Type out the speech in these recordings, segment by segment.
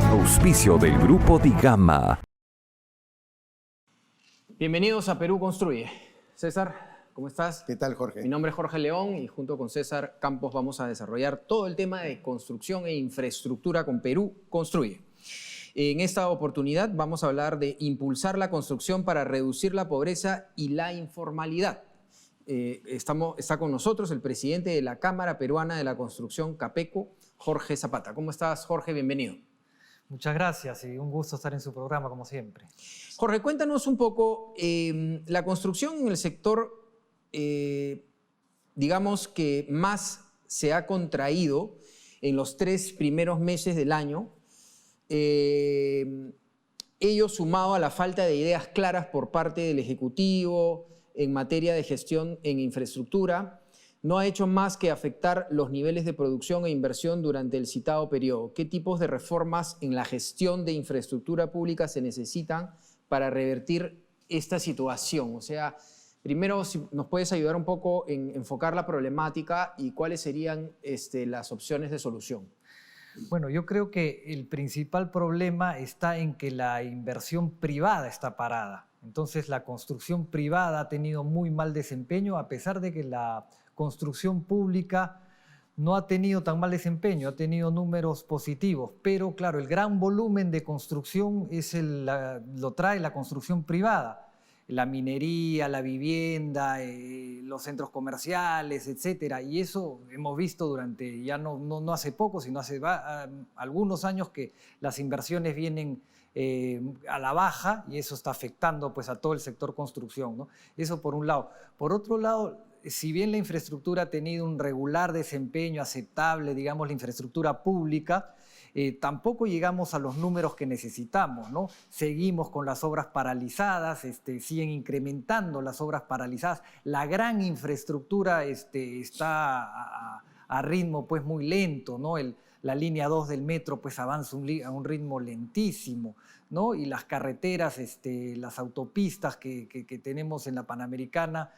Auspicio del Grupo Di Gama. Bienvenidos a Perú Construye. César, ¿cómo estás? ¿Qué tal, Jorge? Mi nombre es Jorge León y junto con César Campos vamos a desarrollar todo el tema de construcción e infraestructura con Perú Construye. En esta oportunidad vamos a hablar de impulsar la construcción para reducir la pobreza y la informalidad. Está con nosotros el presidente de la Cámara Peruana de la Construcción, CAPECO, Jorge Zapata. ¿Cómo estás, Jorge? Bienvenido. Muchas gracias y un gusto estar en su programa, como siempre. Jorge, cuéntanos un poco, la construcción en el sector, digamos que más se ha contraído en los 3 primeros meses del año, ello sumado a la falta de ideas claras por parte del Ejecutivo en materia de gestión en infraestructura, no ha hecho más que afectar los niveles de producción e inversión durante el citado periodo. ¿Qué tipos de reformas en la gestión de infraestructura pública se necesitan para revertir esta situación? O sea, primero, si nos puedes ayudar un poco en enfocar la problemática y cuáles serían las opciones de solución. Bueno, yo creo que el principal problema está en que la inversión privada está parada. Entonces, la construcción privada ha tenido muy mal desempeño, a pesar de que la construcción pública no ha tenido tan mal desempeño, ha tenido números positivos, pero claro, el gran volumen de construcción lo trae la construcción privada. La minería, la vivienda, los centros comerciales, etcétera. Y eso hemos visto durante, ya no hace poco, sino hace algunos años que las inversiones vienen a la baja y eso está afectando pues, a todo el sector construcción, ¿no? Eso por un lado. Por otro lado, si bien la infraestructura ha tenido un regular desempeño aceptable, digamos, la infraestructura pública, tampoco llegamos a los números que necesitamos, ¿no? Seguimos con las obras paralizadas, siguen incrementando las obras paralizadas. La gran infraestructura está a ritmo pues, muy lento, ¿no? La línea 2 del metro pues, avanza a un ritmo lentísimo, ¿no? Y las carreteras, las autopistas que tenemos en la Panamericana,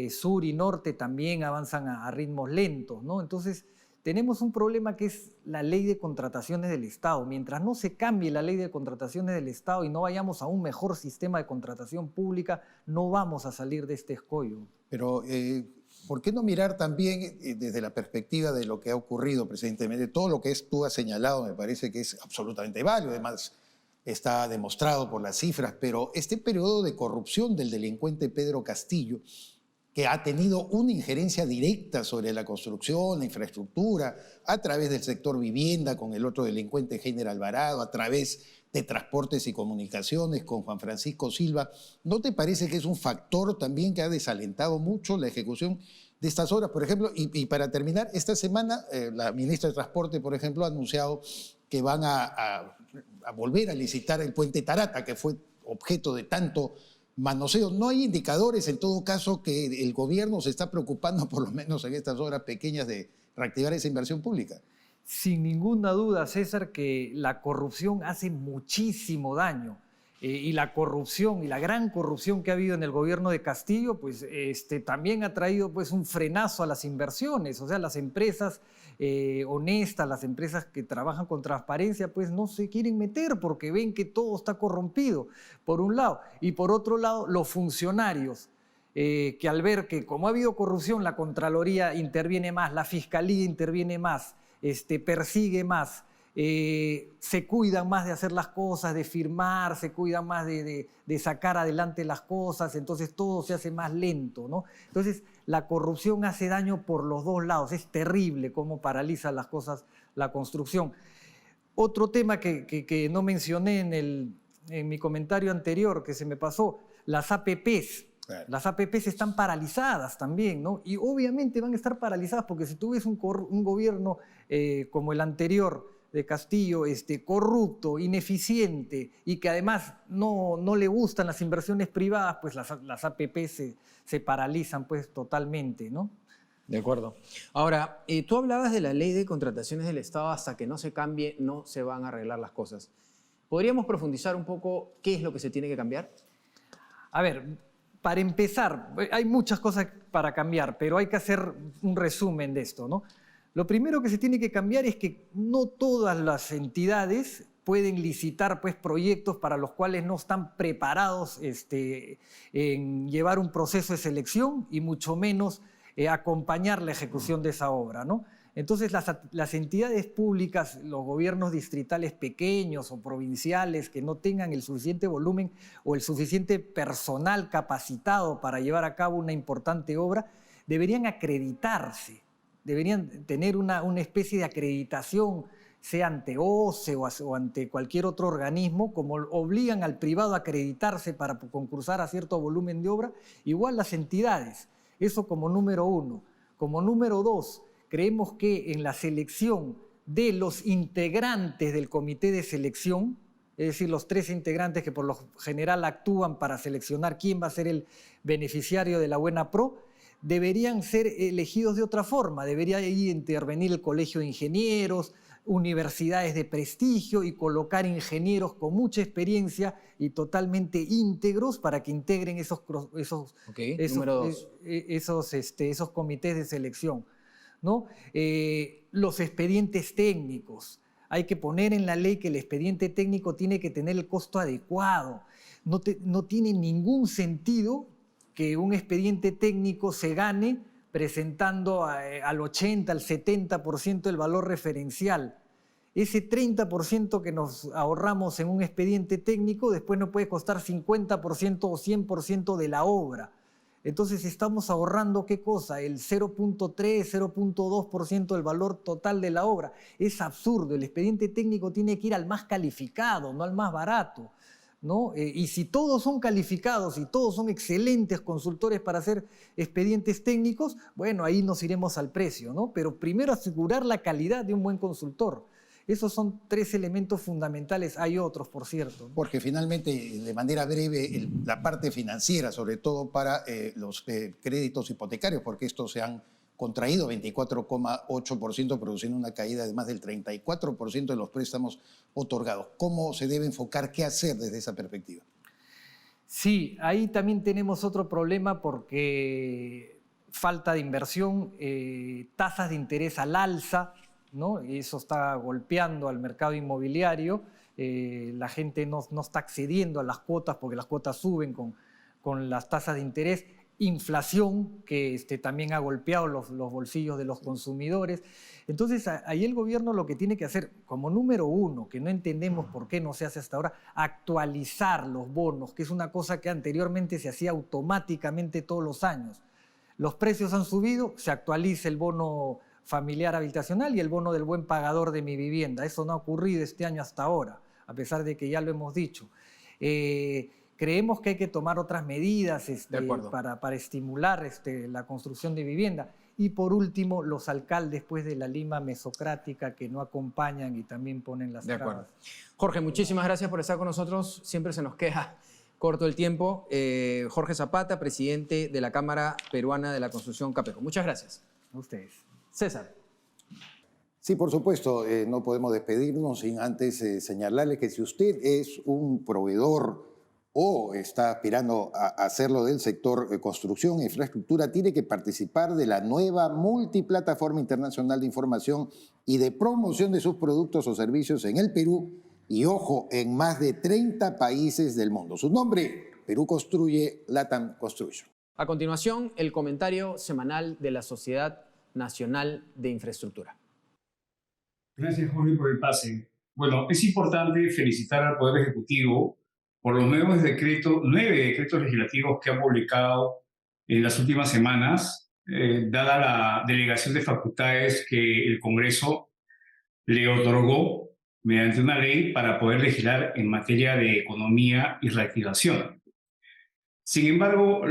sur y norte también avanzan a ritmos lentos, ¿no? Entonces, tenemos un problema que es la ley de contrataciones del Estado. Mientras no se cambie la ley de contrataciones del Estado y no vayamos a un mejor sistema de contratación pública, no vamos a salir de este escollo. Pero, ¿por qué no mirar también desde la perspectiva de lo que ha ocurrido recientemente? Todo lo que tú has señalado me parece que es absolutamente válido, además está demostrado por las cifras, pero este periodo de corrupción del delincuente Pedro Castillo, que ha tenido una injerencia directa sobre la construcción, la infraestructura, a través del sector vivienda con el otro delincuente Heiner Alvarado, a través de transportes y comunicaciones con Juan Francisco Silva, ¿no te parece que es un factor también que ha desalentado mucho la ejecución de estas obras? Por ejemplo, y para terminar, esta semana la ministra de Transporte, por ejemplo, ha anunciado que van a volver a licitar el puente Tarata, que fue objeto de tanto manoseo. ¿No hay indicadores, en todo caso, que el gobierno se está preocupando, por lo menos en estas obras pequeñas, de reactivar esa inversión pública? Sin ninguna duda, César, que la corrupción hace muchísimo daño. Y la corrupción, y la gran corrupción que ha habido en el gobierno de Castillo, pues también ha traído pues, un frenazo a las inversiones. O sea, las empresas honestas, las empresas que trabajan con transparencia, pues no se quieren meter porque ven que todo está corrompido, por un lado. Y por otro lado, los funcionarios, que al ver que como ha habido corrupción, la Contraloría interviene más, la Fiscalía interviene más, persigue más, se cuidan más de hacer las cosas, de firmar, se cuidan más de sacar adelante las cosas, entonces todo se hace más lento, ¿no? Entonces la corrupción hace daño por los dos lados, es terrible cómo paraliza las cosas la construcción. Otro tema que no mencioné en mi comentario anterior, que se me pasó, las APPs. Claro. Las APPs están paralizadas también, ¿no? Y obviamente van a estar paralizadas porque si tú ves un gobierno como el anterior de Castillo, corrupto, ineficiente y que además no le gustan las inversiones privadas, pues las APPs se paralizan pues totalmente, ¿no? De acuerdo. Ahora, tú hablabas de la ley de contrataciones del Estado, hasta que no se cambie no se van a arreglar las cosas. ¿Podríamos profundizar un poco qué es lo que se tiene que cambiar? A ver, Para empezar, hay muchas cosas para cambiar, pero hay que hacer un resumen de esto, ¿no? Lo primero que se tiene que cambiar es que no todas las entidades pueden licitar pues, proyectos para los cuales no están preparados en llevar un proceso de selección y mucho menos acompañar la ejecución de esa obra, ¿no? Entonces las entidades públicas, los gobiernos distritales pequeños o provinciales que no tengan el suficiente volumen o el suficiente personal capacitado para llevar a cabo una importante obra, deberían acreditarse, deberían tener una especie de acreditación, sea ante OCE o ante cualquier otro organismo, como obligan al privado a acreditarse para concursar a cierto volumen de obra, igual las entidades. Eso como número uno. Como número dos, creemos que en la selección de los integrantes del comité de selección, es decir, los 3 integrantes que por lo general actúan para seleccionar quién va a ser el beneficiario de la Buena Pro, deberían ser elegidos de otra forma. Debería ahí intervenir el Colegio de Ingenieros, universidades de prestigio y colocar ingenieros con mucha experiencia y totalmente íntegros para que integren esos comités de selección, ¿no? Los expedientes técnicos. Hay que poner en la ley que el expediente técnico tiene que tener el costo adecuado. No tiene ningún sentido que un expediente técnico se gane presentando al 80, al 70% del valor referencial. Ese 30% que nos ahorramos en un expediente técnico después nos puede costar 50% o 100% de la obra. Entonces estamos ahorrando, ¿qué cosa? El 0.3, 0.2% del valor total de la obra. Es absurdo. El expediente técnico tiene que ir al más calificado, no al más barato, ¿no? Y si todos son calificados y todos son excelentes consultores para hacer expedientes técnicos, bueno, ahí nos iremos al precio, ¿no? Pero primero asegurar la calidad de un buen consultor. Esos son 3 elementos fundamentales. Hay otros, por cierto. Porque finalmente, de manera breve, la parte financiera, sobre todo para los créditos hipotecarios, porque estos se han contraído 24,8%, produciendo una caída de más del 34% de los préstamos otorgados. ¿Cómo se debe enfocar? ¿Qué hacer desde esa perspectiva? Sí, ahí también tenemos otro problema porque falta de inversión, tasas de interés al alza, ¿no? Y eso está golpeando al mercado inmobiliario. La gente no está accediendo a las cuotas porque las cuotas suben con las tasas de interés. Inflación que también ha golpeado los bolsillos de los consumidores. Entonces, ahí el gobierno lo que tiene que hacer, como número uno, que no entendemos por qué no se hace hasta ahora, actualizar los bonos, que es una cosa que anteriormente se hacía automáticamente todos los años. Los precios han subido, se actualiza el bono familiar habitacional y el bono del buen pagador de mi vivienda. Eso no ha ocurrido este año hasta ahora, a pesar de que ya lo hemos dicho. Creemos que hay que tomar otras medidas para estimular la construcción de vivienda. Y por último, los alcaldes pues, de la Lima mesocrática que no acompañan y también ponen las trabas. De acuerdo. Jorge, muchísimas gracias por estar con nosotros. Siempre se nos queda corto el tiempo. Jorge Zapata, presidente de la Cámara Peruana de la Construcción, CAPECO. Muchas gracias. A ustedes. César. Sí, por supuesto, no podemos despedirnos sin antes señalarle que si usted es un proveedor o está aspirando a hacerlo del sector construcción e infraestructura, tiene que participar de la nueva multiplataforma internacional de información y de promoción de sus productos o servicios en el Perú y, ojo, en más de 30 países del mundo. Su nombre, Perú Construye, LATAM Construction. A continuación, el comentario semanal de la Sociedad Nacional de Infraestructura. Gracias, Jorge, por el pase. Bueno, es importante felicitar al Poder Ejecutivo por los 9 decretos legislativos que ha publicado en las últimas semanas, dada la delegación de facultades que el Congreso le otorgó mediante una ley para poder legislar en materia de economía y reactivación. Sin embargo,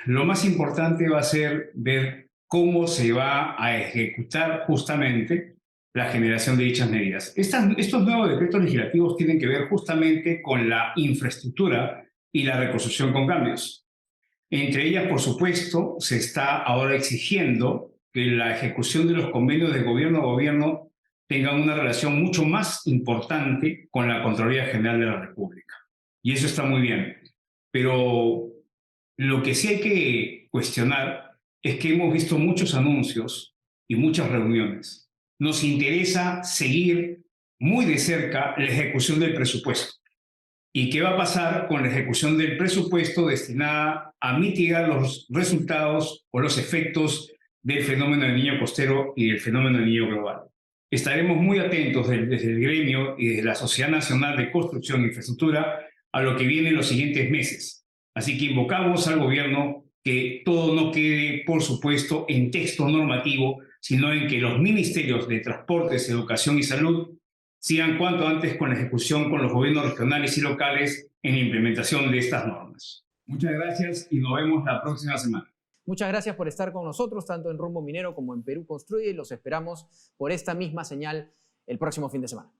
lo más importante va a ser ver cómo se va a ejecutar justamente la generación de dichas medidas. Estos nuevos decretos legislativos tienen que ver justamente con la infraestructura y la reconstrucción con cambios. Entre ellas, por supuesto, se está ahora exigiendo que la ejecución de los convenios de gobierno a gobierno tengan una relación mucho más importante con la Contraloría General de la República. Y eso está muy bien. Pero Lo que sí hay que cuestionar es que hemos visto muchos anuncios y muchas reuniones. Nos interesa seguir muy de cerca la ejecución del presupuesto. ¿Y qué va a pasar con la ejecución del presupuesto destinada a mitigar los resultados o los efectos del fenómeno del niño costero y del fenómeno del niño global? Estaremos muy atentos desde el gremio y desde la Sociedad Nacional de Construcción e Infraestructura a lo que viene en los siguientes meses. Así que invocamos al gobierno que todo no quede, por supuesto, en texto normativo, sino en que los ministerios de Transportes, Educación y Salud sigan cuanto antes con la ejecución con los gobiernos regionales y locales en la implementación de estas normas. Muchas gracias y nos vemos la próxima semana. Muchas gracias por estar con nosotros, tanto en Rumbo Minero como en Perú Construye, y los esperamos por esta misma señal el próximo fin de semana.